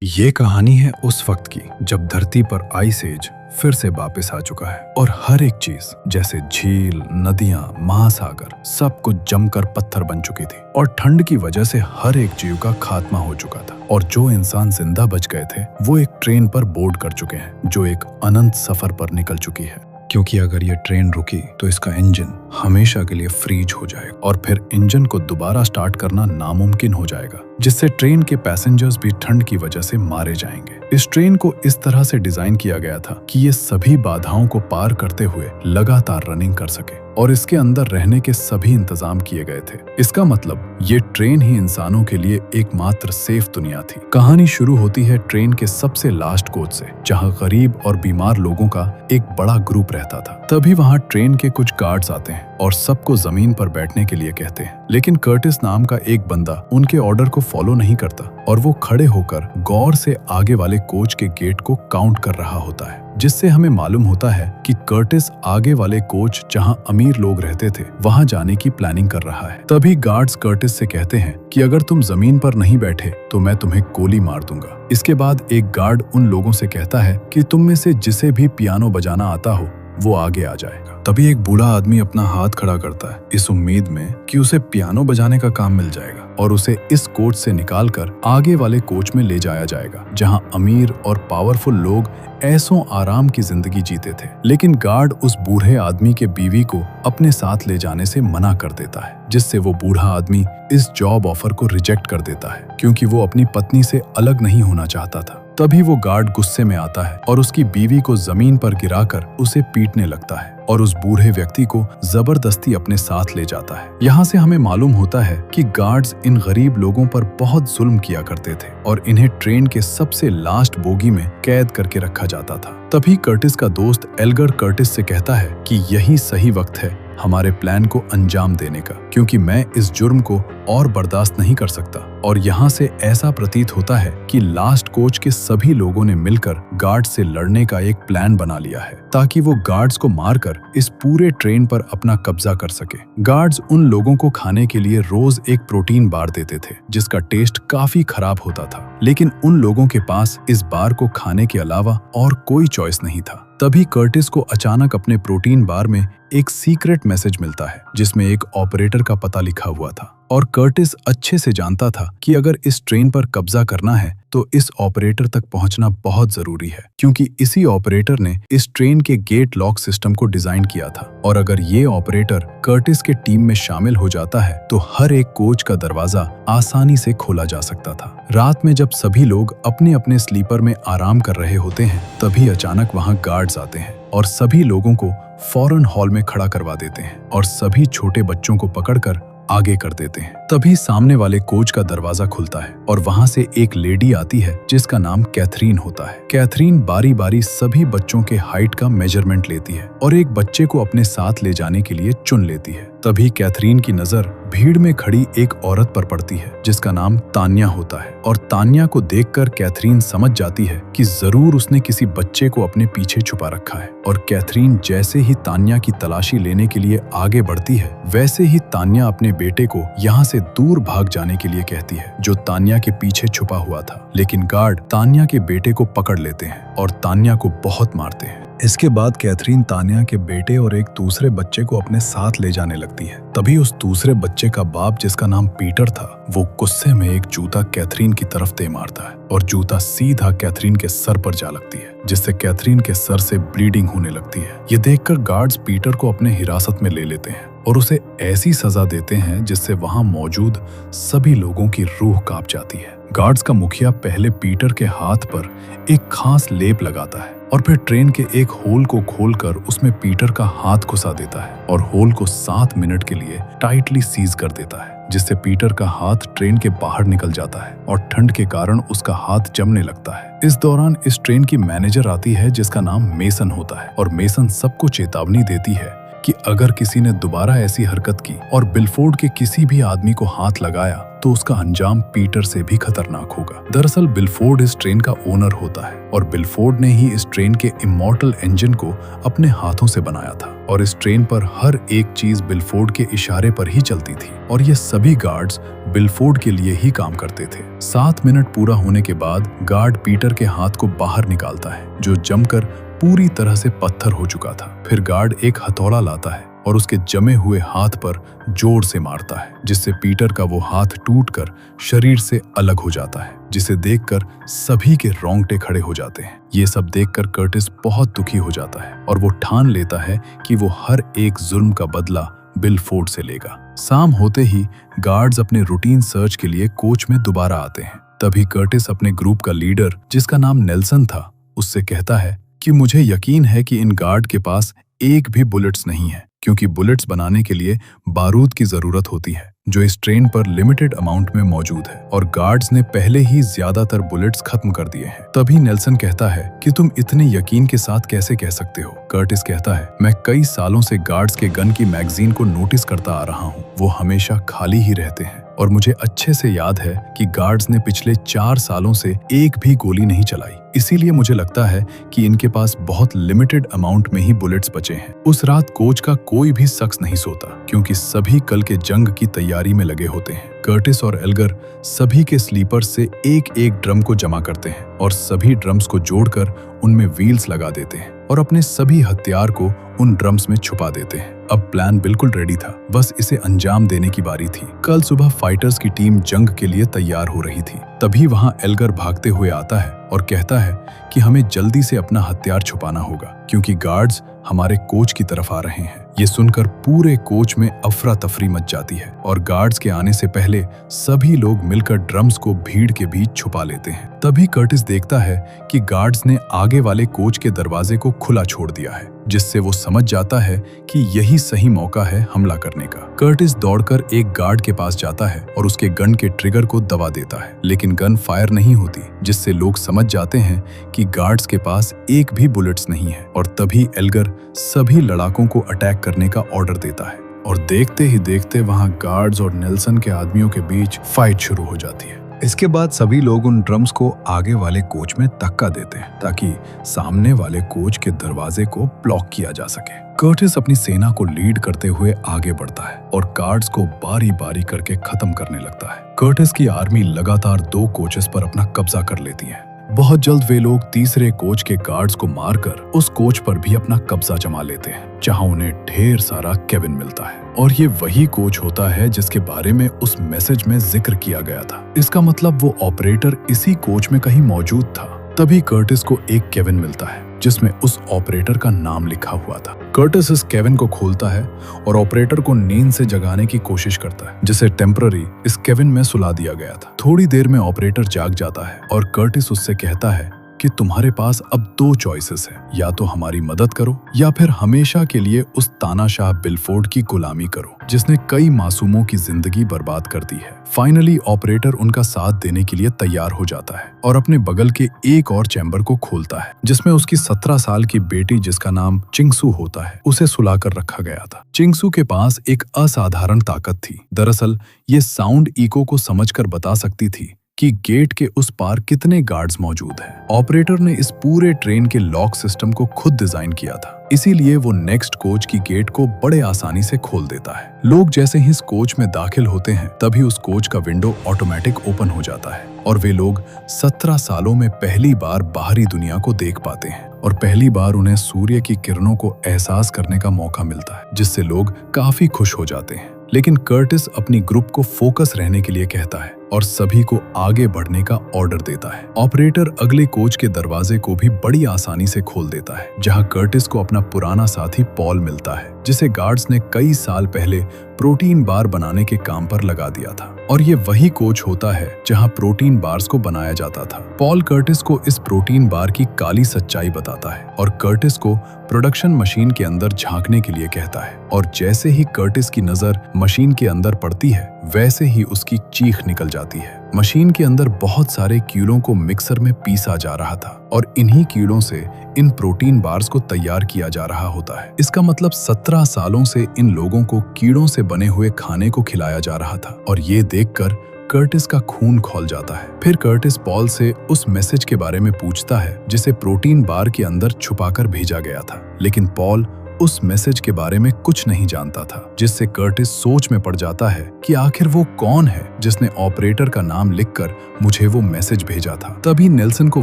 ये कहानी है उस वक्त की जब धरती पर आइस एज फिर से वापस आ चुका है और हर एक चीज जैसे झील, नदियां, महासागर सब कुछ जमकर पत्थर बन चुकी थी और ठंड की वजह से हर एक जीव का खात्मा हो चुका था। और जो इंसान जिंदा बच गए थे वो एक ट्रेन पर बोर्ड कर चुके हैं जो एक अनंत सफर पर निकल चुकी है, क्योंकि अगर ये ट्रेन रुकी तो इसका इंजन हमेशा के लिए फ्रीज हो जाएगा और फिर इंजन को दोबारा स्टार्ट करना नामुमकिन हो जाएगा, जिससे ट्रेन के पैसेंजर्स भी ठंड की वजह से मारे जाएंगे। इस ट्रेन को इस तरह से डिजाइन किया गया था कि ये सभी बाधाओं को पार करते हुए लगातार रनिंग कर सके और इसके अंदर रहने के सभी इंतजाम किए गए थे। इसका मतलब ये ट्रेन ही इंसानों के लिए एकमात्र सेफ दुनिया थी। कहानी शुरू होती है ट्रेन के सबसे लास्ट कोच से, जहां गरीब और बीमार लोगों का एक बड़ा ग्रुप रहता था। तभी वहां ट्रेन के कुछ गार्ड्स आते हैं और सबको जमीन पर बैठने के लिए कहते हैं, लेकिन कर्टिस नाम का एक बंदा उनके ऑर्डर को फॉलो नहीं करता और वो खड़े होकर गौर से आगे वाले कोच के गेट को काउंट कर रहा होता है, जिससे हमें मालूम होता है कि कर्टिस आगे वाले कोच जहां अमीर लोग रहते थे वहां जाने की प्लानिंग कर रहा है। तभी गार्ड्स कर्टिस से कहते हैं कि अगर तुम जमीन पर नहीं बैठे तो मैं तुम्हें गोली मार दूंगा। इसके बाद एक गार्ड उन लोगों से कहता है कि तुम में से जिसे भी पियानो बजाना आता हो वो आगे आ जाएगा। तभी एक बूढ़ा आदमी अपना हाथ खड़ा करता है इस उम्मीद में कि उसे पियानो बजाने का काम मिल जाएगा और उसे इस कोच से निकालकर आगे वाले कोच में ले जाया जाएगा, जहां अमीर और पावरफुल लोग ऐसों आराम की जिंदगी जीते थे। लेकिन गार्ड उस बूढ़े आदमी के बीवी को अपने साथ ले जाने से मना कर देता है, जिससे वो बूढ़ा आदमी इस जॉब ऑफर को रिजेक्ट कर देता है क्योंकि वो अपनी पत्नी से अलग नहीं होना चाहता था। तभी वो गार्ड गुस्से में आता है और उसकी बीवी को जमीन पर गिराकर उसे पीटने लगता है और उस बूढ़े व्यक्ति को जबरदस्ती अपने साथ ले जाता है। यहाँ से हमें मालूम होता है कि गार्ड्स इन गरीब लोगों पर बहुत जुल्म किया करते थे और इन्हें ट्रेन के सबसे लास्ट बोगी में कैद करके रखा जाता था। तभी कर्टिस का दोस्त एल्गर कर्टिस से कहता है कि यही सही वक्त है हमारे प्लान को अंजाम देने का, क्योंकि मैं इस जुर्म को और बर्दाश्त नहीं कर सकता। और यहाँ से ऐसा प्रतीत होता है कि लास्ट कोच के सभी लोगों ने मिलकर गार्ड्स से लड़ने का एक प्लान बना लिया है ताकि वो गार्ड्स को मारकर इस पूरे ट्रेन पर अपना कब्जा कर सके। गार्ड्स उन लोगों को खाने के लिए रोज एक प्रोटीन बार देते थे जिसका टेस्ट काफी खराब होता था, लेकिन उन लोगों के पास इस बार को खाने के अलावा और कोई चॉइस नहीं था। तभी कर्टिस को अचानक अपने प्रोटीन बार में एक सीक्रेट मैसेज मिलता है जिसमें एक ऑपरेटर का पता लिखा हुआ था और कर्टिस अच्छे से जानता था कि अगर इस ट्रेन पर कब्जा करना है तो इस ऑपरेटर तक पहुंचना बहुत जरूरी है, क्योंकि इसी ऑपरेटर ने इस ट्रेन के गेट लॉक सिस्टम को डिजाइन किया था और अगर ये ऑपरेटर कर्टिस के टीम में शामिल हो जाता है तो हर एक कोच का दरवाजा आसानी से खोला जा सकता था। रात में जब सभी लोग अपने अपने स्लीपर में आराम कर रहे होते हैं तभी अचानक वहां गार्ड्स आते हैं और सभी लोगों को फौरन हॉल में खड़ा करवा देते हैं और सभी छोटे बच्चों को पकड़कर आगे कर देते हैं। तभी सामने वाले कोच का दरवाजा खुलता है और वहां से एक लेडी आती है जिसका नाम कैथरीन होता है। कैथरीन बारी बारी सभी बच्चों के हाइट का मेजरमेंट लेती है और एक बच्चे को अपने साथ ले जाने के लिए चुन लेती है। तभी कैथरीन की नजर भीड़ में खड़ी एक औरत पर पड़ती है जिसका नाम तान्या होता है और तान्या को देखकर कैथरीन समझ जाती है कि जरूर उसने किसी बच्चे को अपने पीछे छुपा रखा है। और कैथरीन जैसे ही तान्या की तलाशी लेने के लिए आगे बढ़ती है वैसे ही तान्या अपने बेटे को यहाँ से दूर भाग जाने के लिए कहती है जो तान्या के पीछे छुपा हुआ था। लेकिन गार्ड तान्या के बेटे को पकड़ लेते हैं और तान्या को बहुत मारते हैं। इसके बाद कैथरीन तान्या के बेटे और एक दूसरे बच्चे को अपने साथ ले जाने लगती है। तभी उस दूसरे बच्चे का बाप जिसका नाम पीटर था वो गुस्से में एक जूता कैथरीन की तरफ दे मारता है और जूता सीधा कैथरीन के सर पर जा लगती है, जिससे कैथरीन के सर से ब्लीडिंग होने लगती है। ये देखकर गार्ड्स पीटर को अपने हिरासत में ले लेते हैं और उसे ऐसी सजा देते हैं जिससे वहां मौजूद सभी लोगों की रूह कांप जाती है। गार्ड्स का मुखिया पहले पीटर के हाथ पर एक खास लेप लगाता है और फिर ट्रेन के एक होल को खोलकर उसमें पीटर का हाथ घुसा देता है और होल को 7 मिनट के लिए टाइटली सीज कर देता है, जिससे पीटर का हाथ ट्रेन के बाहर निकल जाता है और ठंड के कारण उसका हाथ जमने लगता है। इस दौरान इस ट्रेन की मैनेजर आती है जिसका नाम मेसन होता है और मेसन सबको चेतावनी देती है कि अगर किसी ने दोबारा ऐसी हरकत की और बिलफोर्ड के किसी भी आदमी को हाथ लगाया तो उसका अंजाम पीटर से भी खतरनाक होगा। दरअसल बिलफोर्ड इस ट्रेन का ओनर होता है और बिलफोर्ड ने ही इस ट्रेन के इमॉर्टल इंजन को अपने हाथों से बनाया था और इस ट्रेन पर हर एक चीज बिलफोर्ड के इशारे पर ही चलती थी और ये सभी गार्ड्स बिलफोर्ड के लिए ही काम करते थे। 7 मिनट पूरा होने के बाद गार्ड पीटर के हाथ को बाहर निकालता है जो जमकर पूरी तरह से पत्थर हो चुका था। फिर गार्ड एक हथौड़ा लाता है और उसके जमे हुए हाथ पर जोर से मारता है जिससे पीटर का वो हाथ टूटकर शरीर से अलग हो जाता है, जिसे देखकर सभी के रोंगटे खड़े हो जाते हैं। ये सब देखकर कर्टिस बहुत दुखी हो जाता है और वो ठान लेता है कि वो हर एक जुल्म का बदला बिलफोर्ड से लेगा। शाम होते ही गार्ड्स अपने रूटीन सर्च के लिए कोच में दोबारा आते हैं। तभी कर्टिस अपने ग्रुप का लीडर, जिसका नाम नेल्सन था, उससे कहता है कि मुझे यकीन है कि इन गार्ड के पास एक भी बुलेट्स नहीं है, क्योंकि बुलेट्स बनाने के लिए बारूद की जरूरत होती है जो इस ट्रेन पर लिमिटेड अमाउंट में मौजूद है और गार्ड्स ने पहले ही ज्यादातर बुलेट्स खत्म कर दिए हैं। तभी नेल्सन कहता है कि तुम इतने यकीन के साथ कैसे कह सकते हो। कर्टिस कहता है, मैं कई सालों से गार्ड्स के गन की मैगजीन को नोटिस करता आ रहा हूँ, वो हमेशा खाली ही रहते हैं और मुझे अच्छे से याद है कि गार्ड्स ने पिछले 4 सालों से एक भी गोली नहीं चलाई। इसीलिए मुझे लगता है कि इनके पास बहुत लिमिटेड अमाउंट में ही बुलेट्स बचे हैं। उस रात कोच का कोई भी शख्स नहीं सोता क्योंकि सभी कल के जंग की तैयारी में लगे होते हैं। कर्टिस और एल्गर सभी के स्लीपर्स से एक एक ड्रम को जमा करते हैं और सभी ड्रम्स को जोड़कर उनमें व्हील्स लगा देते हैं और अपने सभी हथियार को उन ड्रम्स में छुपा देते हैं। अब प्लान बिल्कुल रेडी था, बस इसे अंजाम देने की बारी थी। कल सुबह फाइटर्स की टीम जंग के लिए तैयार हो रही थी। तभी वहां एल्गर भागते हुए आता है और कहता है कि हमें जल्दी से अपना हथियार छुपाना होगा क्योंकि गार्ड्स हमारे कोच की तरफ आ रहे हैं। ये सुनकर पूरे कोच में अफरा तफरी मच जाती है और गार्ड्स के आने से पहले सभी लोग मिलकर ड्रम्स को भीड़ के बीच छुपा लेते हैं। तभी कर्टिस देखता है कि गार्ड्स ने आगे वाले कोच के दरवाजे को खुला छोड़ दिया है, जिससे वो समझ जाता है कि यही सही मौका है हमला करने का। कर्टिस दौड़कर एक गार्ड के पास जाता है और उसके गन के ट्रिगर को दबा देता है, लेकिन गन फायर नहीं होती, जिससे लोग समझ जाते हैं कि गार्ड्स के पास एक भी बुलेट्स नहीं है। और तभी एल्गर सभी लड़ाकों को अटैक करने का ऑर्डर देता है और देखते ही देखते वहां गार्ड्स और नेल्सन के आदमियों के बीच फाइट शुरू हो जाती है। इसके बाद सभी लोग उन ड्रम्स को आगे वाले कोच में धक्का देते हैं ताकि सामने वाले कोच के दरवाजे को ब्लॉक किया जा सके। कर्टिस अपनी सेना को लीड करते हुए आगे बढ़ता है और गार्ड्स को बारी बारी करके खत्म करने लगता है। कर्टिस की आर्मी लगातार 2 कोचेस पर अपना कब्जा कर लेती है। बहुत जल्द वे लोग तीसरे कोच के गार्ड्स को मारकर उस कोच पर भी अपना कब्जा जमा लेते हैं, जहां उन्हें ढेर सारा केबिन मिलता है और ये वही कोच होता है जिसके बारे में उस मैसेज में जिक्र किया गया था। इसका मतलब वो ऑपरेटर इसी कोच में कहीं मौजूद था। तभी कर्टिस को एक केबिन मिलता है जिसमें उस ऑपरेटर का नाम लिखा हुआ था। कर्टिस इस केबिन को खोलता है और ऑपरेटर को नींद से जगाने की कोशिश करता है, जिसे टेम्पररी इस केबिन में सुला दिया गया था। थोड़ी देर में ऑपरेटर जाग जाता है और कर्टिस उससे कहता है कि तुम्हारे पास अब 2 चॉइसेस हैं, या तो हमारी मदद करो या फिर हमेशा के लिए उस तानाशाह बिलफोर्ड की गुलामी करो जिसने कई मासूमों की जिंदगी बर्बाद कर दी है। फाइनली ऑपरेटर उनका साथ देने के लिए तैयार हो जाता है और अपने बगल के एक और चैम्बर को खोलता है जिसमें उसकी 17 साल की बेटी, जिसका नाम चिंगसू होता है, उसे सुलाकर रखा गया था। चिंगसू के पास एक असाधारण ताकत थी। दरअसल ये साउंड इको को समझकर बता सकती थी कि गेट के उस पार कितने गार्ड्स मौजूद हैं। ऑपरेटर ने इस पूरे ट्रेन के लॉक सिस्टम को खुद डिजाइन किया था, इसीलिए वो नेक्स्ट कोच की गेट को बड़े आसानी से खोल देता है। लोग जैसे ही इस कोच में दाखिल होते हैं तभी उस कोच का विंडो ऑटोमेटिक ओपन हो जाता है और वे लोग 17 सालों में पहली बार बाहरी दुनिया को देख पाते हैं और पहली बार उन्हें सूर्य की किरणों को एहसास करने का मौका मिलता है, जिससे लोग काफी खुश हो जाते हैं। लेकिन कर्टिस अपनी ग्रुप को फोकस रहने के लिए कहता है और सभी को आगे बढ़ने का ऑर्डर देता है। ऑपरेटर अगले कोच के दरवाजे को भी बड़ी आसानी से खोल देता है, जहां कर्टिस को अपना पुराना साथी पॉल मिलता है, जिसे गार्ड्स ने कई साल पहले प्रोटीन बार बनाने के काम पर लगा दिया था। और ये वही कोच होता है जहां प्रोटीन बार्स को बनाया जाता था। पॉल कर्टिस को इस प्रोटीन बार की काली सच्चाई बताता है और कर्टिस को प्रोडक्शन मशीन के अंदर झांकने के लिए कहता है और जैसे ही कर्टिस की नजर मशीन के अंदर पड़ती है वैसे ही उसकी चीख निकल जाती है। मशीन के अंदर बहुत सारे कीड़ों को मिक्सर में पीसा जा रहा था और इन्हीं कीड़ों से इन प्रोटीन बार्स को तैयार किया जा रहा होता है। इसका मतलब 17 सालों से इन लोगों को कीड़ों से बने हुए खाने को खिलाया जा रहा था और ये देखकर कर्टिस का खून खौल जाता है। फिर कर्टिस पॉल से उस मैसेज के बारे में पूछता है जिसे प्रोटीन बार के अंदर छुपाकर भेजा गया था, लेकिन पॉल उस मैसेज के बारे में कुछ नहीं जानता था, जिससे कर्टिस सोच में पड़ जाता है कि आखिर वो कौन है जिसने ऑपरेटर का नाम लिखकर मुझे वो मैसेज भेजा था। तभी नेल्सन को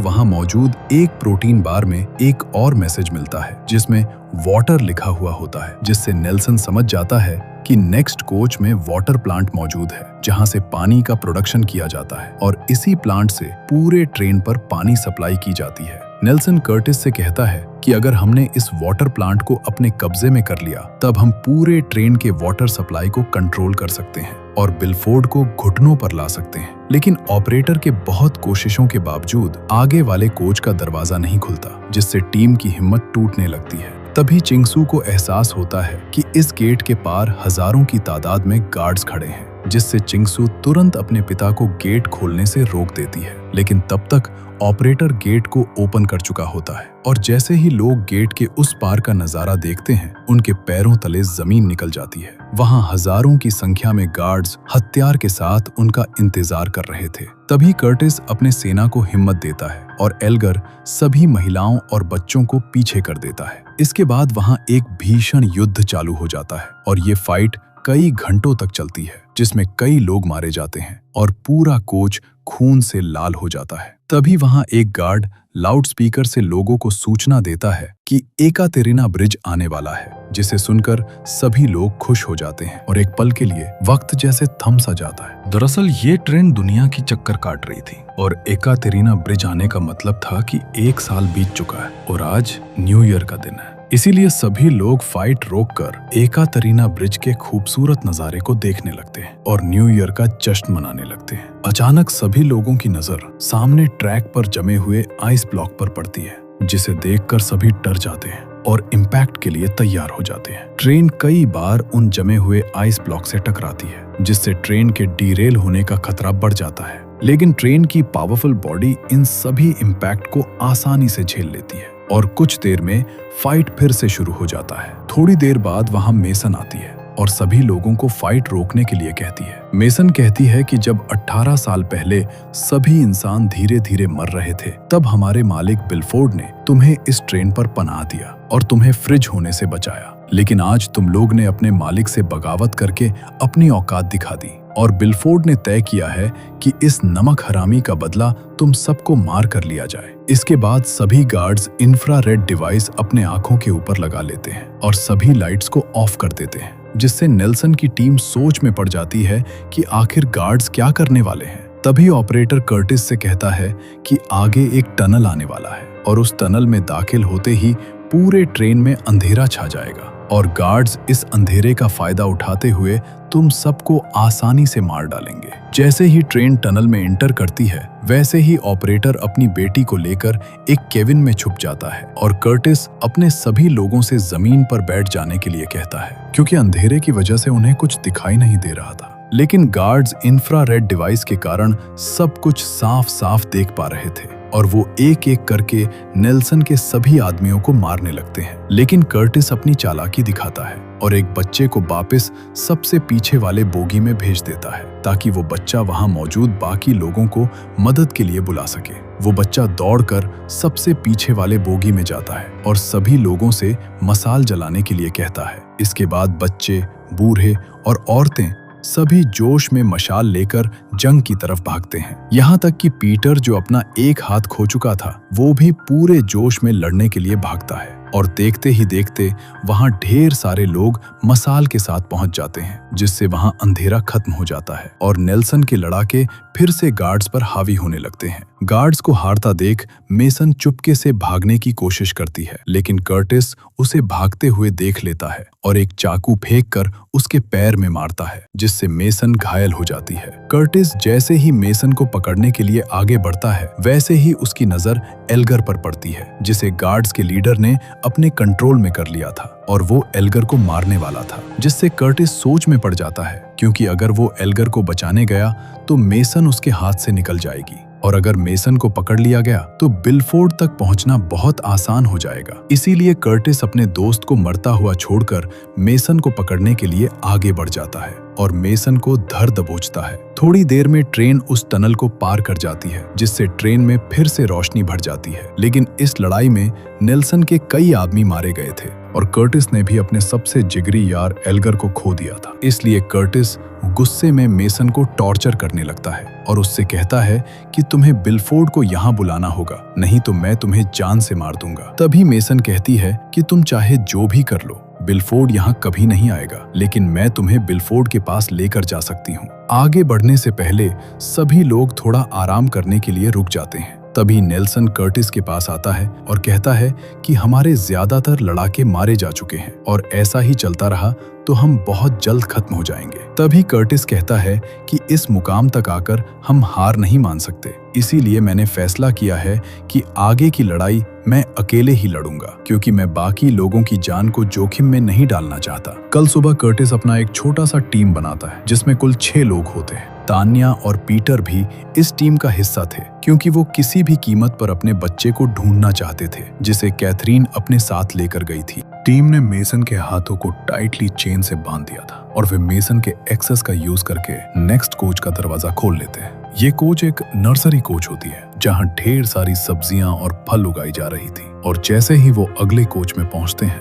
वहां मौजूद एक प्रोटीन बार में एक और मैसेज मिलता है जिसमें वाटर लिखा हुआ होता है, जिससे नेल्सन समझ जाता है कि नेक्स्ट कोच में वाटर प्लांट मौजूद है जहां से पानी का प्रोडक्शन किया जाता है और इसी प्लांट से पूरे ट्रेन पर पानी सप्लाई की जाती है। नेल्सन कर्टिस से कहता है कि अगर हमने इस वाटर प्लांट को अपने कब्जे में कर लिया तब हम पूरे ट्रेन के वाटर सप्लाई को कंट्रोल कर सकते हैं और बिलफोर्ड को घुटनों पर ला सकते हैं। लेकिन ऑपरेटर के बहुत कोशिशों के बावजूद आगे वाले कोच का दरवाजा नहीं खुलता, जिससे टीम की हिम्मत टूटने लगती है। तभी चिंगसू को एहसास होता है कि इस गेट के पार हजारों की तादाद में गार्ड्स खड़े हैं, जिससे चिंगसू तुरंत अपने पिता को गेट खोलने से रोक देती है। लेकिन तब तक ऑपरेटर गेट को ओपन कर चुका होता है और जैसे ही लोग गेट के उस पार का नजारा देखते हैं, उनके पैरों तले जमीन निकल जाती है। वहां हजारों की संख्या में गार्ड्स हथियार के साथ उनका इंतजार कर रहे थे। तभी कर्टिस अपने सेना को हिम्मत देता है और एल्गर सभी महिलाओं और बच्चों को पीछे कर देता है। इसके बाद वहां एक भीषण युद्ध चालू हो जाता है और ये फाइट कई घंटों तक चलती है, जिसमें कई लोग मारे जाते हैं और पूरा कोच खून से लाल हो जाता है। तभी वहां एक गार्ड लाउडस्पीकर से लोगों को सूचना देता है कि एकातेरिना ब्रिज आने वाला है, जिसे सुनकर सभी लोग खुश हो जाते हैं और एक पल के लिए वक्त जैसे थम सा जाता है। दरअसल ये ट्रेन दुनिया की चक्कर काट रही थी और एकातेरिना ब्रिज आने का मतलब था कि 1 साल बीत चुका है और आज न्यू ईयर का दिन है। इसीलिए सभी लोग फाइट रोककर एकातेरिना ब्रिज के खूबसूरत नजारे को देखने लगते हैं और न्यू ईयर का जश्न मनाने लगते हैं। अचानक सभी लोगों की नजर सामने ट्रैक पर जमे हुए आइस ब्लॉक पर पड़ती है, जिसे देखकर सभी डर जाते हैं और इम्पैक्ट के लिए तैयार हो जाते हैं। ट्रेन कई बार उन जमे हुए आइस ब्लॉक से टकराती है, जिससे ट्रेन के डीरेल होने का खतरा बढ़ जाता है। लेकिन ट्रेन की पावरफुल बॉडी इन सभी इम्पैक्ट को आसानी से झेल लेती है और कुछ देर में फाइट फिर से शुरू हो जाता है। थोड़ी देर बाद वहां मेसन आती है और सभी लोगों को फाइट रोकने के लिए कहती है। मेसन कहती है कि जब 18 साल पहले सभी इंसान धीरे धीरे मर रहे थे, तब हमारे मालिक बिलफोर्ड ने तुम्हें इस ट्रेन पर पनाह दिया और तुम्हें फ्रिज होने से बचाया। लेकिन आज तुम लोग ने अपने मालिक से बगावत करके अपनी औकात दिखा दी और बिलफोर्ड ने तय किया है कि इस नमक हरामी का बदला तुम सबको मार कर लिया जाए। इसके बाद सभी गार्ड्स इंफ्रारेड डिवाइस अपने आंखों के ऊपर लगा लेते हैं और सभी लाइट्स को ऑफ कर देते हैं, जिससे नेल्सन की टीम सोच में पड़ जाती है कि आखिर गार्ड्स क्या करने वाले हैं। तभी ऑपरेटर कर्टिस से कहता है कि आगे एक टनल आने वाला है और उस टनल में दाखिल होते ही पूरे ट्रेन में अंधेरा छा जाएगा और गार्ड्स इस अंधेरे का फायदा उठाते हुए तुम सबको आसानी से मार डालेंगे। जैसे ही ट्रेन टनल में एंटर करती है, वैसे ही ऑपरेटर अपनी बेटी को लेकर एक केबिन में छुप जाता है और कर्टिस अपने सभी लोगों से जमीन पर बैठ जाने के लिए कहता है, क्योंकि अंधेरे की वजह से उन्हें कुछ दिखाई नहीं दे रहा था। लेकिन गार्ड्स इंफ्रारेड डिवाइस के कारण सब कुछ साफ साफ देख पा रहे थे और वो एक एक करके नेल्सन के सभी आदमियों को मारने लगते हैं। लेकिन कर्टिस अपनी चालाकी दिखाता है और एक बच्चे को वापस सबसे पीछे वाले बोगी में भेज देता है, ताकि वो बच्चा वहां मौजूद बाकी लोगों को मदद के लिए बुला सके। वो बच्चा दौड़कर सबसे पीछे वाले बोगी में जाता है और सभी लोगों से मसाल जलाने के लिए कहता है। इसके बाद बच्चे, बूढ़े और औरतें सभी जोश में मशाल लेकर जंग की तरफ भागते हैं। यहाँ तक कि पीटर, जो अपना एक हाथ खो चुका था, वो भी पूरे जोश में लड़ने के लिए भागता है और देखते ही देखते वहां ढेर सारे लोग मसाल के साथ पहुंच जाते हैं, जिससे वहां अंधेरा खत्म हो जाता है और नेल्सन के लड़ाके फिर से गार्ड्स पर हावी होने लगते हैं। गार्ड्स को हारता देख मेसन चुपके से भागने की कोशिश करती है, लेकिन कर्टिस उसे भागते हुए देख लेता है और एक चाकू फेंककर उसके पैर में मारता है, जिससे मेसन घायल हो जाती है। कर्टिस जैसे ही मेसन को पकड़ने के लिए आगे बढ़ता है, वैसे ही उसकी नजर एल्गर पर पड़ती है, जिसे गार्ड्स के लीडर ने अपने कंट्रोल में कर लिया था और वो एल्गर को मारने वाला था, जिससे कर्टिस सोच में पड़ जाता है, क्योंकि अगर वो एल्गर को बचाने गया तो मेसन उसके हाथ से निकल जाएगी और अगर मेसन को पकड़ लिया गया तो बिलफोर्ड तक पहुंचना बहुत आसान हो जाएगा। इसीलिए कर्टिस अपने दोस्त को मरता हुआ छोड़कर मेसन को पकड़ने के लिए आगे बढ़ जाता है और मेसन को धर दबोचता है। थोड़ी देर में ट्रेन उस टनल को पार कर जाती है, जिससे ट्रेन में फिर से रोशनी भर जाती है। लेकिन इस लड़ाई में नेल्सन के कई आदमी मारे गए थे और कर्टिस ने भी अपने सबसे जिगरी यार एल्गर को खो दिया था। इसलिए कर्टिस गुस्से में मेसन को टॉर्चर करने लगता है और उससे कहता है कि तुम्हें बिलफोर्ड को यहाँ बुलाना होगा, नहीं तो मैं तुम्हें जान से मार दूंगा। तभी मेसन कहती है कि तुम चाहे जो भी कर लो, बिलफोर्ड यहाँ कभी नहीं आएगा, लेकिन मैं तुम्हें बिलफोर्ड के पास लेकर जा सकती हूँ। आगे बढ़ने से पहले सभी लोग थोड़ा आराम करने के लिए रुक जाते हैं। तभी नेल्सन कर्टिस के पास आता है और कहता है कि हमारे ज्यादातर लड़ाके मारे जा चुके हैं और ऐसा ही चलता रहा तो हम बहुत जल्द खत्म हो जाएंगे। तभी कर्टिस कहता है कि इस मुकाम तक आकर हम हार नहीं मान सकते, इसीलिए मैंने फैसला किया है कि आगे की लड़ाई मैं अकेले ही लड़ूंगा, क्योंकि मैं बाकी लोगों की जान को जोखिम में नहीं डालना चाहता। कल सुबह कर्टिस अपना एक छोटा सा टीम बनाता है जिसमें कुल 6 लोग होते हैं। तान्या और पीटर भी इस टीम का हिस्सा थे, क्योंकि वो किसी भी कीमत पर अपने बच्चे को ढूंढना चाहते थे जिसे कैथरीन अपने साथ लेकर गई थी। टीम ने मेसन के हाथों को टाइटली चेन से बांध दिया था और वे मेसन के एक्सेस का यूज करके नेक्स्ट कोच का दरवाजा खोल लेते हैं। ये कोच एक नर्सरी कोच होती है जहां ढेर सारी सब्जियां और फल उगाई जा रही थी। और जैसे ही वो अगले कोच में पहुंचते हैं,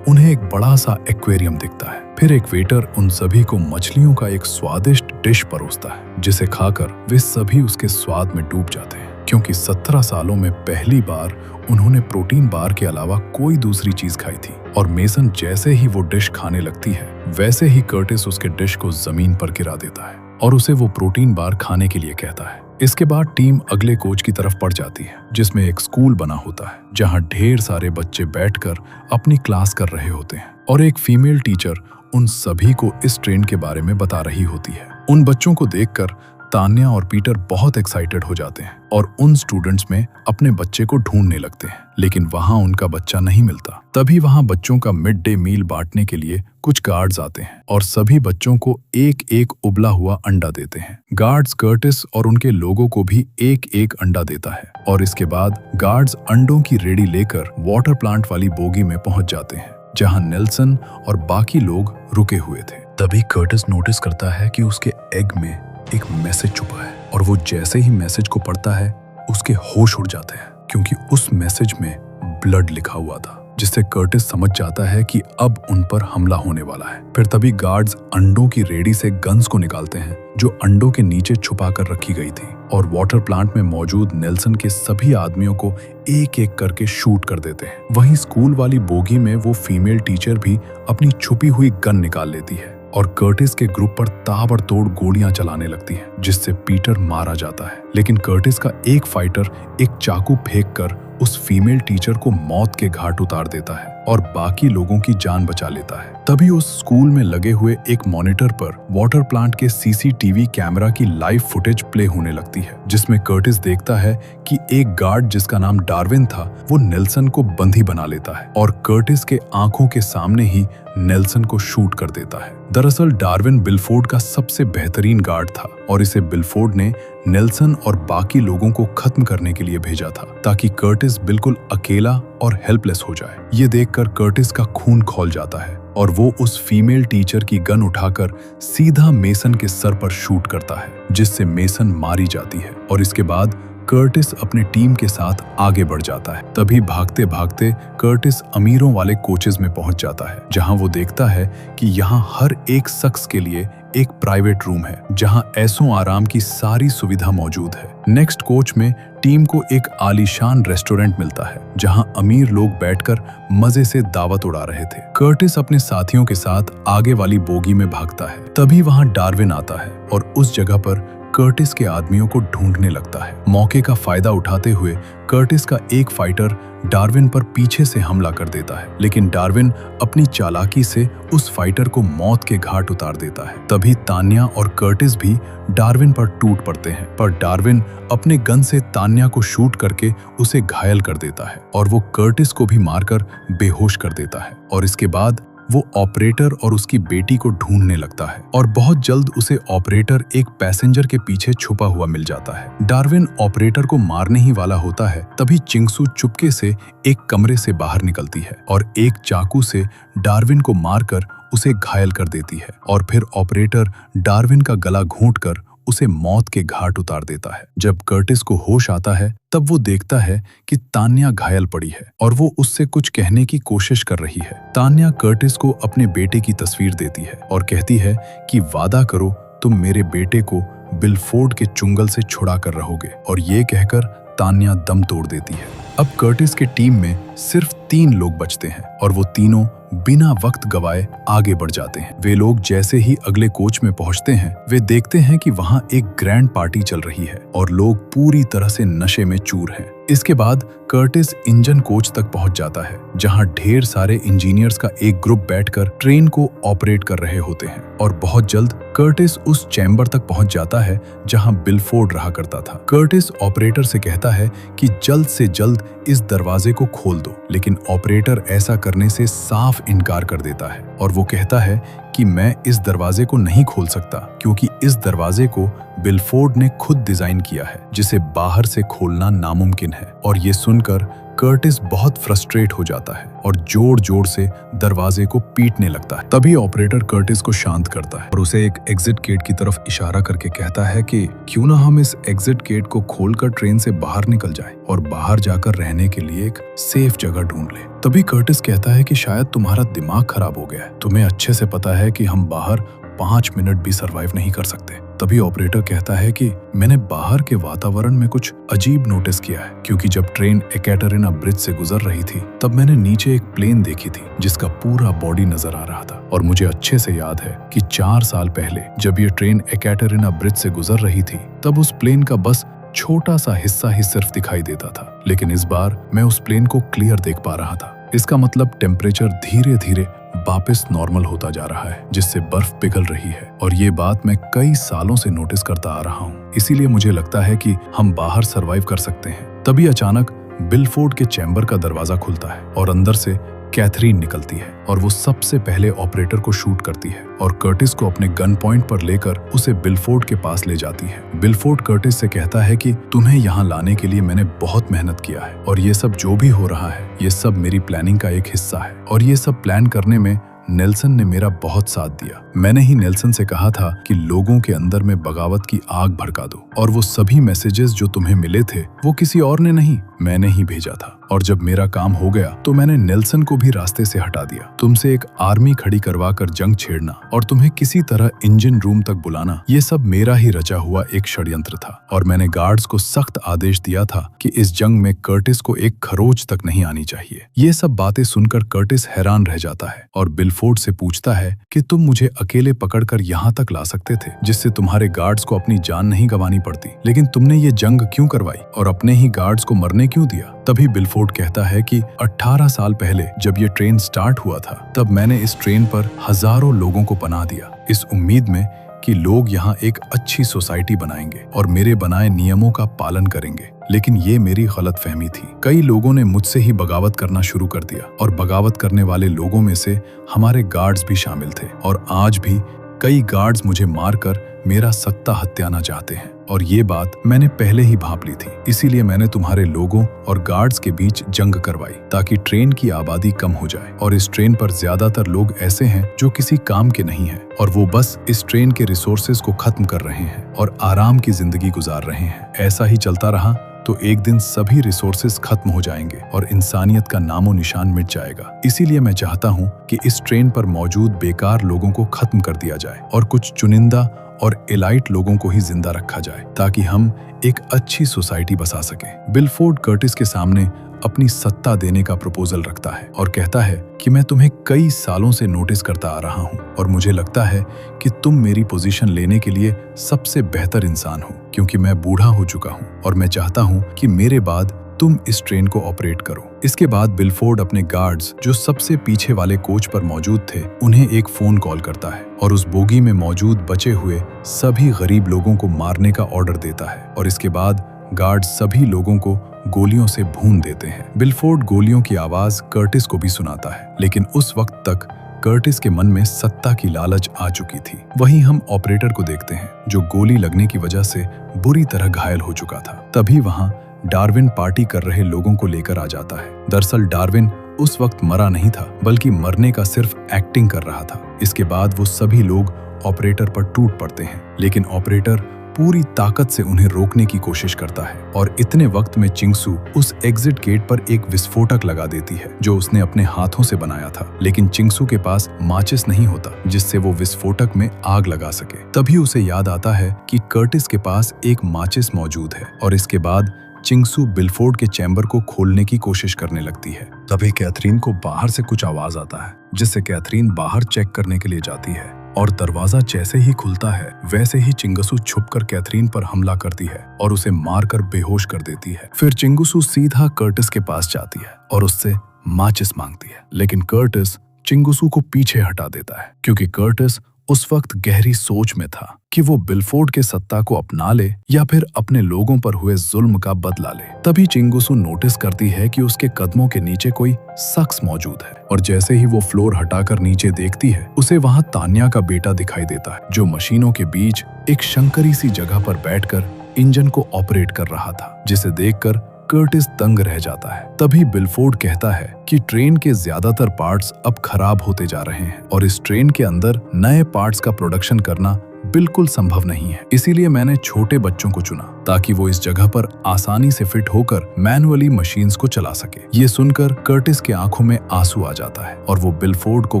उन्हें एक बड़ा सा एक्वेरियम दिखता है। फिर एक वेटर उन सभी को मछलियों का एक स्वादिष्ट डिश परोसता है, जिसे खाकर वे सभी उसके स्वाद में डूब जाते हैं, क्योंकि 17 सालों में पहली बार उन्होंने प्रोटीन बार के अलावा कोई दूसरी चीज खाई थी। और मेसन जैसे ही वो डिश खाने लगती है, वैसे ही कर्टिस उसके डिश को जमीन पर गिरा देता है और उसे वो प्रोटीन बार खाने के लिए कहता है। इसके बाद टीम अगले कोच की तरफ बढ़ जाती है, जिसमें एक स्कूल बना होता है जहां ढेर सारे बच्चे बैठकर अपनी क्लास कर रहे होते हैं और एक फीमेल टीचर उन सभी को इस ट्रेन के बारे में बता रही होती है। उन बच्चों को देखकर तान्या और पीटर बहुत एक्साइटेड हो जाते हैं और उन स्टूडेंट्स में अपने बच्चे को ढूंढने लगते हैं, लेकिन वहां उनका बच्चा नहीं मिलता। तभी वहां बच्चों का मिड डे मील बांटने के लिए कुछ गार्ड्स आते हैं और सभी बच्चों को एक एक उबला हुआ अंडा देते हैं। गार्ड्स कर्टिस और उनके लोगों को भी एक एक अंडा देता है और इसके बाद गार्ड्स अंडों की रेडी लेकर वाटर प्लांट वाली बोगी में पहुंच जाते हैं, जहां नेल्सन और बाकी लोग रुके हुए थे। तभी कर्टिस नोटिस करता है कि उसके एग में एक मैसेज छुपा है और वो जैसे ही मैसेज को पढ़ता है, उसके होश उड़ जाते हैं, क्योंकि उस मैसेज में ब्लड लिखा हुआ था, जिससे कर्टिस समझ जाता है कि अब उन पर हमला होने वाला है। फिर तभी गार्ड्स अंडों की रेडी से गन्स को निकालते हैं जो अंडों के नीचे छुपा कर रखी गई थी और वाटर प्लांट में मौजूद नेल्सन के सभी आदमियों को एक एक करके शूट कर देते हैं। वहीं स्कूल वाली बोगी में वो फीमेल टीचर भी अपनी छुपी हुई गन निकाल लेती है और कर्टिस के ग्रुप पर ताबड़तोड़ गोलियां चलाने लगती हैं, जिससे पीटर मारा जाता है। लेकिन कर्टिस का एक फाइटर एक चाकू फेंककर उस फीमेल टीचर को मौत के घाट उतार देता है और बाकी लोगों की जान बचा लेता है। तभी उस स्कूल में लगे हुए एक मॉनिटर पर वाटर प्लांट के सीसीटीवी कैमरा की लाइव फुटेज प्ले होने लगती है, जिसमें कर्टिस देखता है कि एक गार्ड जिसका नाम डार्विन था, वो नेल्सन को बंदी बना लेता है और कर्टिस के आंखों के सामने ही नेल्सन को शूट कर देता है। दरअसल डार्विन बिलफोर्ड का सबसे बेहतरीन गार्ड था और इसे बिलफोर्ड ने नेल्सन और बाकी लोगों को खत्म करने के लिए भेजा था, ताकि कर्टिस बिल्कुल अकेला और हेल्पलेस हो जाए। ये देखकर कर्टिस का खून खौल जाता है और वो उस फीमेल टीचर की गन उठाकर सीधा मेसन के सर पर शूट करता है, जिससे मेसन मारी जाती है और इसके बाद कर्टिस अपने टीम के साथ आगे बढ़ जाता है। तभी भागते भागते कर्टिस अमीरों वाले कोचेज में पहुंच जाता है, जहां वो देखता है कि यहाँ हर एक शख्स के लिए एक प्राइवेट रूम है, जहां ऐसो आराम की सारी सुविधा मौजूद है। नेक्स्ट कोच में टीम को एक आलीशान रेस्टोरेंट मिलता है, जहां अमीर लोग बैठकर मजे से दावत उड़ा रहे थे। कर्टिस अपने साथियों के साथ आगे वाली बोगी में भागता है। तभी वहां डार्विन आता है और उस जगह पर कर्टिस के आदमियों को ढूंढने लगता है। मौके का फायदा उठाते हुए कर्टिस का एक फाइटर डार्विन पर पीछे से हमला कर देता है, लेकिन डार्विन अपनी चालाकी से उस फाइटर को मौत के घाट उतार देता है। तभी तान्या और कर्टिस भी डार्विन पर टूट पड़ते हैं, पर डार्विन अपने गन से तान्या को शूट करके उसे घायल कर देता है और वो कर्टिस को भी मारकर बेहोश कर देता है और इसके बाद वो ऑपरेटर और उसकी बेटी को ढूंढने लगता है और बहुत जल्द उसे ऑपरेटर एक पैसेंजर के पीछे छुपा हुआ मिल जाता है। डार्विन ऑपरेटर को मारने ही वाला होता है, तभी चिंगसू चुपके से एक कमरे से बाहर निकलती है और एक चाकू से डार्विन को मारकर उसे घायल कर देती है और फिर ऑपरेटर डार्विन का गला घोंटकर उसे मौत के घाट उतार देता है। जब कर्टिस को होश आता है तब वो देखता है कि तान्या घायल पड़ी है और वो उससे कुछ कहने की कोशिश कर रही है। तान्या कर्टिस को अपने बेटे की तस्वीर देती है और कहती है कि वादा करो तुम मेरे बेटे को बिलफोर्ड के चुंगल से छुड़ा कर रहोगे, और ये कहकर तान्या दम तोड़ देती है। अब कर्टिस के टीम में सिर्फ 3 लोग बचते हैं और वो तीनों बिना वक्त गवाए आगे बढ़ जाते हैं। वे लोग जैसे ही अगले कोच में पहुंचते हैं वे देखते हैं कि वहां एक ग्रैंड पार्टी चल रही है और लोग पूरी तरह से नशे में चूर हैं। इसके बाद कर्टिस इंजन कोच तक पहुंच जाता है जहां ढेर सारे इंजीनियर्स का एक ग्रुप बैठकर ट्रेन को ऑपरेट कर रहे होते हैं और बहुत जल्द कर्टिस उस चैम्बर तक पहुंच जाता है जहां बिलफोर्ड रहा करता था। कर्टिस ऑपरेटर से कहता है कि जल्द से जल्द इस दरवाजे को खोल दो, लेकिन ऑपरेटर ऐसा करने से साफ इनकार कर देता है और वो कहता है कि मैं इस दरवाजे को नहीं खोल सकता क्योंकि इस दरवाजे को बिलफोर्ड ने खुद डिजाइन किया है, जिसे बाहर से खोलना नामुमकिन है। और ये सुनकर कर्टिस बहुत फ्रस्ट्रेट हो जाता है और जोर जोर से दरवाजे को पीटने लगता है। तभी ऑपरेटर कर्टिस को शांत करता है और उसे एक एग्जिट गेट की तरफ इशारा करके कहता है कि क्यों ना हम इस एग्जिट गेट को खोलकर ट्रेन से बाहर निकल जाएं और बाहर जाकर रहने के लिए एक सेफ जगह ढूंढ लें। तभी कर्टिस कहता है कि शायद तुम्हारा दिमाग खराब हो गया है, तुम्हें अच्छे से पता है कि हम बाहर 5 मिनट भी सरवाइव नहीं कर सकते। तभी ऑपरेटर कहता है कि मैंने बाहर के वातावरण में कुछ अजीब नोटिस किया है, क्योंकि जब ट्रेन एकेटेरिना ब्रिज से गुजर रही थी तब मैंने नीचे एक प्लेन देखी थी जिसका पूरा बॉडी नजर आ रहा था। और मुझे अच्छे से याद है कि 4 साल पहले जब ये ट्रेन एकेटेरिना ब्रिज से गुजर रही थी तब उस प्लेन का बस छोटा सा हिस्सा ही सिर्फ दिखाई देता था, लेकिन इस बार मैं उस प्लेन को क्लियर देख पा रहा था। इसका मतलब टेम्परेचर धीरे धीरे वापस नॉर्मल होता जा रहा है, जिससे बर्फ पिघल रही है। और ये बात मैं कई सालों से नोटिस करता आ रहा हूँ, इसीलिए मुझे लगता है कि हम बाहर सरवाइव कर सकते हैं। तभी अचानक बिलफोर्ड के चैम्बर का दरवाजा खुलता है और अंदर से कैथरीन निकलती है और वो सबसे पहले ऑपरेटर को शूट करती है और कर्टिस को अपने गन पॉइंट पर लेकर उसे बिलफोर्ड के पास ले जाती है। बिलफोर्ड कर्टिस से कहता है कि तुम्हें यहाँ लाने के लिए मैंने बहुत मेहनत किया है और ये सब जो भी हो रहा है ये सब मेरी प्लानिंग का एक हिस्सा है, और ये सब प्लान करने में नेल्सन ने मेरा बहुत साथ दिया। मैंने ही नेल्सन से कहा था कि लोगों के अंदर में बगावत की आग भड़का दो, और वो सभी मैसेजेस जो तुम्हें मिले थे वो किसी और ने नहीं, मैंने ही भेजा था। और जब मेरा काम हो गया तो मैंने नेल्सन को भी रास्ते से हटा दिया। तुमसे एक आर्मी खड़ी करवा कर जंग छेड़ना और तुम्हें किसी तरह इंजन रूम तक बुलाना, ये सब मेरा ही रचा हुआ एक षड्यंत्र था। और मैंने गार्ड्स को सख्त आदेश दिया था कि इस जंग में कर्टिस को एक खरोच तक नहीं आनी चाहिए। ये सब बातें सुनकर कर्टिस हैरान रह जाता है और बिलफोर्ड से पूछता है कि तुम मुझे अकेले पकड़कर यहाँ तक ला सकते थे जिससे तुम्हारे गार्ड्स को अपनी जान नहीं गंवानी पड़ती, लेकिन तुमने ये जंग क्यों करवाई और अपने ही गार्ड्स को मरने क्यों दिया? तभी बिलफोर्ड कहता है कि 18 साल पहले जब ये ट्रेन स्टार्ट हुआ था तब मैंने इस ट्रेन पर हजारों लोगों को पनाह दिया, इस उम्मीद में कि लोग यहाँ एक अच्छी सोसाइटी बनाएंगे और मेरे बनाए नियमों का पालन करेंगे। लेकिन ये मेरी गलतफहमी थी। कई लोगों ने मुझसे ही बगावत करना शुरू कर दिया और बगावत करने वाले लोगों में से हमारे गार्ड्स भी शामिल थे, और आज भी कई गार्ड्स मुझे मारकर मेरा सत्ता हत्याना चाहते हैं, और ये बात मैंने पहले ही भांप ली थी। इसीलिए मैंने तुम्हारे लोगों और गार्ड्स के बीच जंग करवाई ताकि ट्रेन की आबादी कम हो जाए। और इस ट्रेन पर ज्यादातर लोग ऐसे हैं जो किसी काम के नहीं हैं और वो बस इस ट्रेन के रिसोर्सेज को खत्म कर रहे हैं और आराम की जिंदगी गुजार रहे हैं। ऐसा ही चलता रहा तो एक दिन सभी रिसोर्सेज खत्म हो जाएंगे और इंसानियत का नामो निशान मिट जाएगा। इसीलिए मैं चाहता हूँ कि इस ट्रेन पर मौजूद बेकार लोगों को खत्म कर दिया जाए और कुछ चुनिंदा और एलाइट लोगों को ही जिंदा रखा जाए ताकि हम एक अच्छी सोसाइटी बसा सकें। बिलफोर्ड कर्टिस के सामने अपनी सत्ता देने का प्रपोजल रखता है और कहता है कि मैं तुम्हें कई सालों से नोटिस करता आ रहा हूं और मुझे लगता है कि तुम मेरी पोजीशन लेने के लिए सबसे बेहतर इंसान हो, क्योंकि मैं बूढ़ा हो चुका हूं और मैं चाहता हूं कि मेरे बाद तुम इस ट्रेन को ऑपरेट करो। इसके बाद बिलफोर्ड अपने गार्ड्स जो सबसे पीछे वाले कोच पर मौजूद थे उन्हें एक फोन कॉल करता है और उस बोगी में मौजूद बचे हुए सभी गरीब लोगों को मारने का ऑर्डर देता है, और इसके बाद गार्ड सभी लोगों को गोलियों से भून देते हैं। बिलफोर्ड गोलियों की आवाज कर्टिस को भी सुनाता है, लेकिन उस वक्त तक कर्टिस के मन में सत्ता की लालच आ चुकी थी। वहीं हम ऑपरेटर को देखते हैं जो गोली लगने की वजह से बुरी तरह घायल हो चुका था। तभी वहां डार्विन पार्टी कर रहे लोगों को लेकर आ जाता है। दरअसल डार्विन उस वक्त मरा नहीं था, बल्कि मरने का सिर्फ एक्टिंग कर रहा था। इसके बाद वो सभी लोग ऑपरेटर पर टूट पड़ते हैं, लेकिन ऑपरेटर पूरी ताकत से उन्हें रोकने की कोशिश करता है और इतने वक्त में चिंगसू उस एग्जिट गेट पर एक विस्फोटक लगा देती है जो उसने अपने हाथों से बनाया था। लेकिन चिंगसू के पास माचिस नहीं होता जिससे वो विस्फोटक में आग लगा सके। तभी उसे याद आता है कि कर्टिस के पास एक माचिस मौजूद है और इसके बाद चिंगसू बिलफोर्ड के चैम्बर को खोलने की कोशिश करने लगती है। तभी कैथरीन को बाहर से कुछ आवाज आता है, जिससे कैथरीन बाहर चेक करने के लिए जाती है और दरवाजा जैसे ही खुलता है वैसे ही चिंगसू छुपकर कैथरीन पर हमला करती है और उसे मारकर बेहोश कर देती है। फिर चिंगसू सीधा कर्टिस के पास जाती है और उससे माचिस मांगती है, लेकिन कर्टिस चिंगसू को पीछे हटा देता है क्योंकि कर्टिस उस वक्त गहरी सोच में था कि वो बिलफोर्ड के सत्ता को अपना ले या फिर अपने लोगों पर हुए जुल्म का बदला ले। तभी चिंगसू नोटिस करती है कि उसके कदमों के नीचे कोई शख्स मौजूद है और जैसे ही वो फ्लोर हटाकर नीचे देखती है उसे वहां तान्या का बेटा दिखाई देता है जो मशीनों के बीच एक शंकरी सी जगह पर बैठकर इंजन को ऑपरेट कर रहा था, जिसे देखकर कर्टिस दंग रह जाता है। तभी बिलफोर्ड कहता है कि ट्रेन के ज्यादातर पार्ट्स अब खराब होते जा रहे हैं और इस ट्रेन के अंदर नए पार्ट्स का प्रोडक्शन करना बिल्कुल संभव नहीं है। इसीलिए मैंने छोटे बच्चों को चुना ताकि वो इस जगह पर आसानी से फिट होकर मैनुअली मशीन्स को चला सके। ये सुनकर कर्टिस के आंखों में आंसू आ जाता है और वो बिलफोर्ड को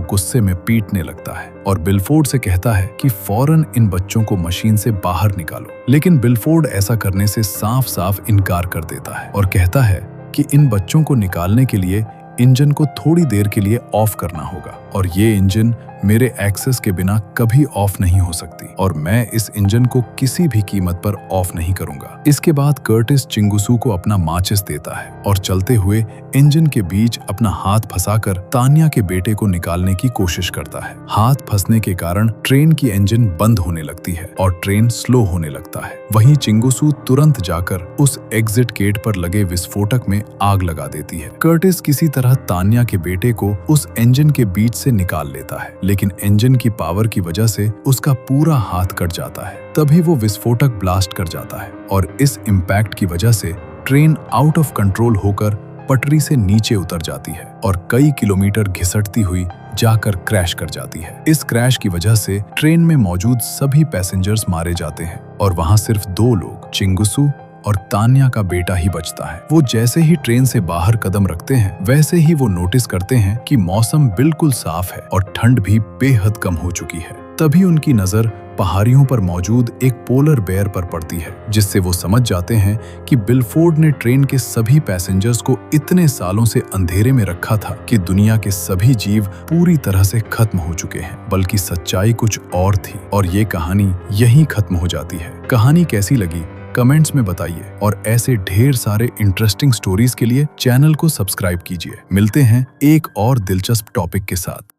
गुस्से में पीटने लगता है और बिलफोर्ड से कहता है कि फौरन इन बच्चों को मशीन से बाहर निकालो। लेकिन बिलफोर्ड ऐसा करने से साफ साफ इनकार कर देता है और कहता है कि इन बच्चों को निकालने के लिए इंजन को थोड़ी देर के लिए ऑफ करना होगा और ये इंजन मेरे एक्सेस के बिना कभी ऑफ नहीं हो सकती और मैं इस इंजन को किसी भी कीमत पर ऑफ नहीं करूंगा। इसके बाद कर्टिस चिंगसू को अपना माचिस देता है और चलते हुए इंजन के बीच अपना हाथ फंसाकर तान्या के बेटे को निकालने की कोशिश करता है। हाथ फंसने के कारण ट्रेन की इंजन बंद होने लगती है और ट्रेन स्लो होने लगता है। वहीं चिंगसू तुरंत जाकर उस एग्जिट गेट पर लगे विस्फोटक में आग लगा देती है। कर्टिस किसी तरह तान्या के बेटे को उस इंजन के बीच से निकाल लेता है, लेकिन इंजन की पावर की वजह से उसका पूरा हाथ कट जाता है। तभी वो विस्फोटक ब्लास्ट कर जाता है और इस इम्पैक्ट की वजह से ट्रेन आउट ऑफ कंट्रोल होकर पटरी से नीचे उतर जाती है और कई किलोमीटर घिसटती हुई जाकर क्रैश कर जाती है। इस क्रैश की वजह से ट्रेन में मौजूद सभी पैसेंजर्स मारे जाते हैं और वहां सिर्फ 2 लोग, चिंगसू और तान्या का बेटा ही बचता है। वो जैसे ही ट्रेन से बाहर कदम रखते हैं वैसे ही वो नोटिस करते हैं कि मौसम बिल्कुल साफ है और ठंड भी बेहद कम हो चुकी है। तभी उनकी नजर पहाड़ियों पर मौजूद एक पोलर बेयर पर पड़ती है, जिससे वो समझ जाते हैं कि बिलफोर्ड ने ट्रेन के सभी पैसेंजर्स को इतने सालों से अंधेरे में रखा था कि दुनिया के सभी जीव पूरी तरह से खत्म हो चुके हैं। बल्कि सच्चाई कुछ और थी और ये कहानी यहीं खत्म हो जाती है। कहानी कैसी लगी कमेंट्स में बताइए और ऐसे ढेर सारे इंटरेस्टिंग स्टोरीज के लिए चैनल को सब्सक्राइब कीजिए। मिलते हैं एक और दिलचस्प टॉपिक के साथ।